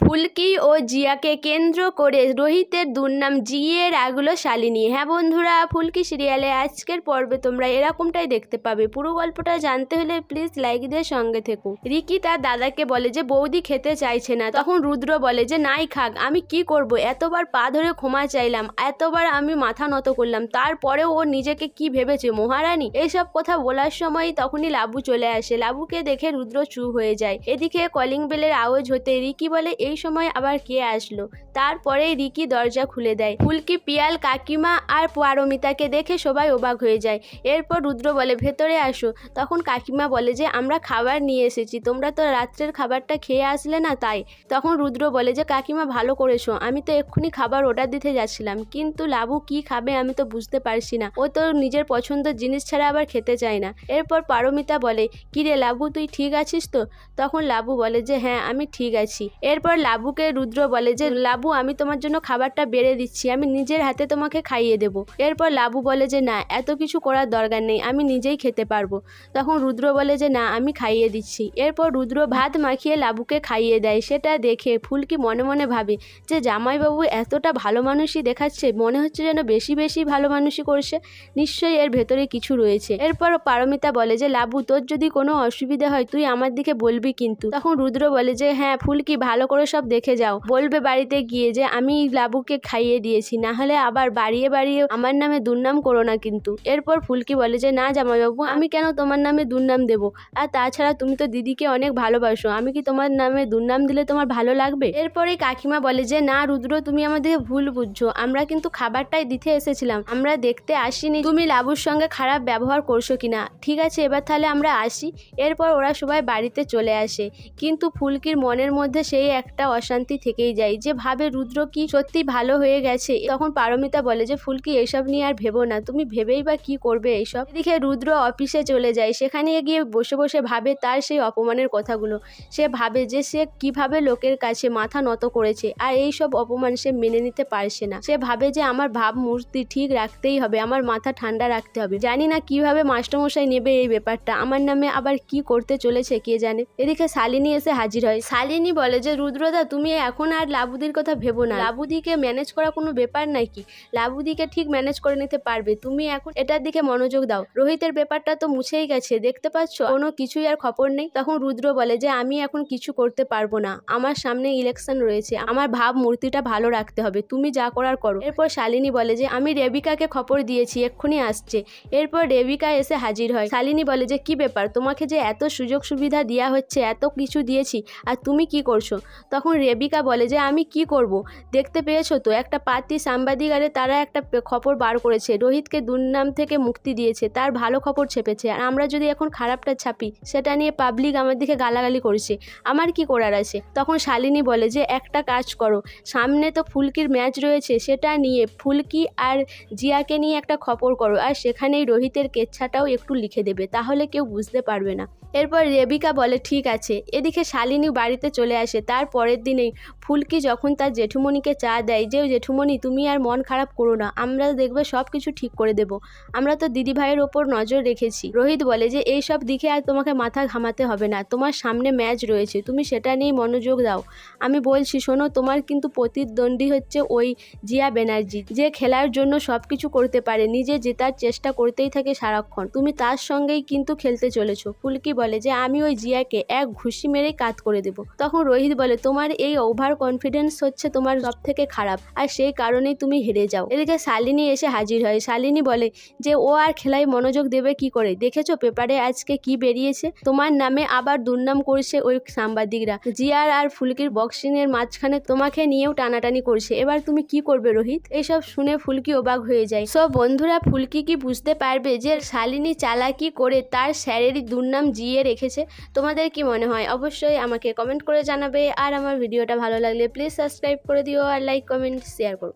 ফুলকি ও জিয়াকে কেন্দ্র করে রোহিতের দুর্নাম জিইয়ে রাগলো শালিনী। হ্যাঁ বন্ধুরা, ফুলকি সিরিয়ালে আজকের পর্বে তোমরা এরকমটাই দেখতে পাবে। পুরো গল্পটা জানতে হলে প্লিজ লাইক দিয়ে সঙ্গে থেকো। রিকি তার দাদাকে বলে যে বৌদি খেতে চাইছে না, তখন রুদ্র বলে যে নাই খাক, আমি কি করব, এতবার পা ধরে ক্ষমা চাইলাম, এতবার আমি মাথা নত করলাম, তারপরেও ও নিজেকে কি ভেবেছে মহারানী। এইসব কথা বলার সময় তখনই লাবু চলে আসে। লাবুকে দেখে রুদ্র চুপ হয়ে যায়। এদিকে কলিং বেলের আওয়াজ হতে রিকি বলে এই সময় আবার কে আসলো। তারপরে রিকি দরজা খুলে দেয়। ফুলকি, পিয়াল, কাকিমা আর পারমিতাকে দেখে সবাই অবাক হয়ে যায়। এরপর রুদ্র বলে ভেতরে আসো। তখন কাকিমা বলে যে আমরা খাবার নিয়ে এসেছি, তোমরা তো রাত্রের খাবারটা খেয়ে আসলে না তাই। তখন রুদ্র বলে যে কাকিমা ভালো করেছো, আমি তো এক্ষুনি খাবার অর্ডার দিতে যাচ্ছিলাম, কিন্তু লাবু কি খাবে আমি তো বুঝতে পারছি না, ও তো নিজের পছন্দের জিনিস ছাড়া আবার খেতে চায় না। এরপর পারমিতা বলে কিরে লাবু, তুই ঠিক আছিস তো? তখন লাবু বলে যে হ্যাঁ আমি ঠিক আছি। এরপর লাবুকে রুদ্র বলে যে লাবু, আমি তোমার জন্য খাবারটা বেড়ে দিচ্ছি, আমি নিজের হাতে তোমাকে খাইয়ে দেব। এরপর লাবু বলে যে না, এত কিছু করার দরকার নেই, আমি নিজেই খেতে পারবো। তখন রুদ্র বলে যে না, আমি খাইয়ে দিচ্ছি। এরপর রুদ্র ভাত মাখিয়ে লাবুকে খাইয়ে দেয়। সেটা দেখে ফুলকি মনে মনে ভাবে যে জামাইবাবু এতটা ভালো মানুষই দেখাচ্ছে, মনে হচ্ছে যেন বেশি বেশি ভালো মানুষই করছে, নিশ্চয়ই এর ভেতরে কিছু রয়েছে। এরপর পারমিতা বলে যে লাবু, তোর যদি কোনো অসুবিধা হয় তুই আমার দিকে বলবি কিন্তু। তখন রুদ্র বলে যে হ্যাঁ ফুলকি, ভালো করে সব দেখে যাও, বলবে বাড়িতে গিয়ে যে আমি লাবুকে খাইয়ে দিয়েছি, না হলে আবার বাড়িয়ে বাড়িয়ে আমার নামে দুর্নাম করো না কিন্তু। এরপর ফুলকি বলে যে না জামাইবাবু, আমি কেন তোমার নামে দুর্নাম দেবো, আর তাছাড়া তুমি তো দিদিকে অনেক ভালোবাসো, আমি কি তোমার নামে দুর্নাম দিলে তোমার ভালো লাগবে? এরপরে কাকিমা বলে যে না রুদ্র, তুমি আমাদের ভুল বুঝছো, আমরা কিন্তু খাবারটাই দিতে এসেছিলাম, আমরা দেখতে আসিনি তুমি লাবুর সঙ্গে খারাপ ব্যবহার করছো কিনা। ঠিক আছে, এবার তাহলে আমরা আসি। এরপর ওরা সবাই বাড়িতে চলে আসে, কিন্তু ফুলকির মনের মধ্যে সেই একটা অশান্তি থেকেই যায়, যে ভাবে রুদ্র কি সত্যি ভালো হয়ে গেছে। তখন পারমিতা বলে যে ফুলকি, এসব নিয়ে আর ভেবো না, তুমি ভেবেই বা কি করবে এইসব। এদিকে রুদ্র অফিসে চলে যায়, সেখানে গিয়ে বসে বসে ভাবে তার সেই অপমানের কথাগুলো। সে ভাবে যে সে কিভাবে লোকের কাছে মাথা নত করেছে, আর এই সব অপমান সে মেনে নিতে পারছে না। সে ভাবে যে আমার ভাবমূর্তি ঠিক রাখতেই হবে, আমার মাথা ঠান্ডা রাখতে হবে। জানি না কিভাবে মাস্টারমশাই নেবে এই ব্যাপারটা, আমার নামে আবার কি করতে চলেছে কে জানে। এদিকে শালিনী এসে হাজির হয়। শালিনী বলে যে রুদ্রদা, তুমি এখন আর লাবুদির কথা ভেবো না, লাবুদিকে ম্যানেজ করা কোনো ব্যাপার নাকি, লাবুদিকে ঠিক ম্যানেজ করে নিতে পারবে, তুমি এখন এটার দিকে মনোযোগ দাও। রোহিতের ব্যাপারটা তো মুছেই গেছে, দেখতে পাচ্ছ কোনো কিছুই আর খবর নেই। তখন রুদ্র বলে যে আমি এখন কিছু করতে পারবো না, আমার সামনে ইলেকশন রয়েছে, আমার ভাবমূর্তিটা ভালো রাখতে হবে, তুমি যা করার করো। এরপর শালিনী বলে যে আমি রেবিকাকে খবর দিয়েছি, এক্ষুনি আসছে। এরপর রেবিকা এসে হাজির হয়। শালিনী বলে যে কি ব্যাপার, তোমাকে যে এত সুযোগ সুবিধা দেওয়া হচ্ছে, এত কিছু দিয়েছি, আর তুমি কি করছো? তখন রেবিকা বলে যে আমি কি করব, দেখতে পেয়েছো তো একটা পাতি সাংবাদিকারে তারা একটা খবর বার করেছে, রোহিতকে দুর্নাম থেকে মুক্তি দিয়েছে, তার ভালো খবর ছেপেছে, আর আমরা যদি এখন খারাপটা ছাপি সেটা নিয়ে পাবলিক আমার দিকে গালাগালি করছে, আমার কি করার আছে? তখন শালিনী বলে যে একটা কাজ করো, সামনে তো ফুলকির ম্যাচ রয়েছে, সেটা নিয়ে ফুলকি আর জিয়াকে নিয়ে একটা খবর করো, আর সেখানেই রোহিতের কেচ্ছাটাও একটু লিখে দেবে, তাহলে কেউ বুঝতে পারবে না। এরপর রেবিকা বলে ঠিক আছে। এদিকে শালিনী বাড়িতে চলে আসে। তার পরের দিনেই ফুলকি যখন তার জেঠুমণিকে চা দেয় যে জেঠুমণি তুমি আর মন খারাপ করো না, আমরা দেখবে সব কিছু ঠিক করে দেব, আমরা তো দিদি ভাইয়ের ওপর নজর রেখেছি। রোহিত বলে যে এই সব দিকে আর তোমাকে মাথা ঘামাতে হবে না, তোমার সামনে ম্যাচ রয়েছে, তুমি সেটা নিয়েই মনোযোগ দাও। আমি বলছি শোনো, তোমার কিন্তু প্রতিদ্বন্দ্বী হচ্ছে ওই জিয়া ব্যানার্জি, যে খেলার জন্য সব কিছু করতে পারে, নিজে জেতার চেষ্টা করতেই থাকে সারাক্ষণ, তুমি তার সঙ্গেই কিন্তু খেলতে চলেছো। ফুলকি বলে যে আমি ওই জিয়াকে এক ঘুষি মেরেই কাত করে দেব। তখন রোহিত বলে তোমার এই ওভার কনফিডেন্স হচ্ছে তোমার সব থেকে খারাপ, আর সেই কারণেই তুমি হেরে যাও। এদিকে শালিনী এসে হাজির হয়। শালিনী বলে যে ও আর খেলায় মনোযোগ দেবে কি করে, দেখেছো পেপারে আজকে কি বেরিয়েছে, তোমার নামে আবার দুর্নাম করছে ওই সাংবাদিকরা, জিয়ার আর ফুলকির বক্সিং এর মাঝখানে তোমাকে নিয়েও টানাটানি করছে, এবার তুমি কি করবে রোহিত? এইসব শুনে ফুলকি অবাক হয়ে যায়। সব বন্ধুরা, ফুলকি কি বুঝতে পারবে যে শালিনী চালাকি করে তার স্যারের দুর্নাম জিয়ে রেখেছে? তোমাদের কি মনে হয় অবশ্যই আমাকে কমেন্ট করে জানাবে, আর আমার ভিডিওটা ভালো লাগলে প্লিজ সাবস্ক্রাইব করে দিও, আর লাইক কমেন্ট শেয়ার করো।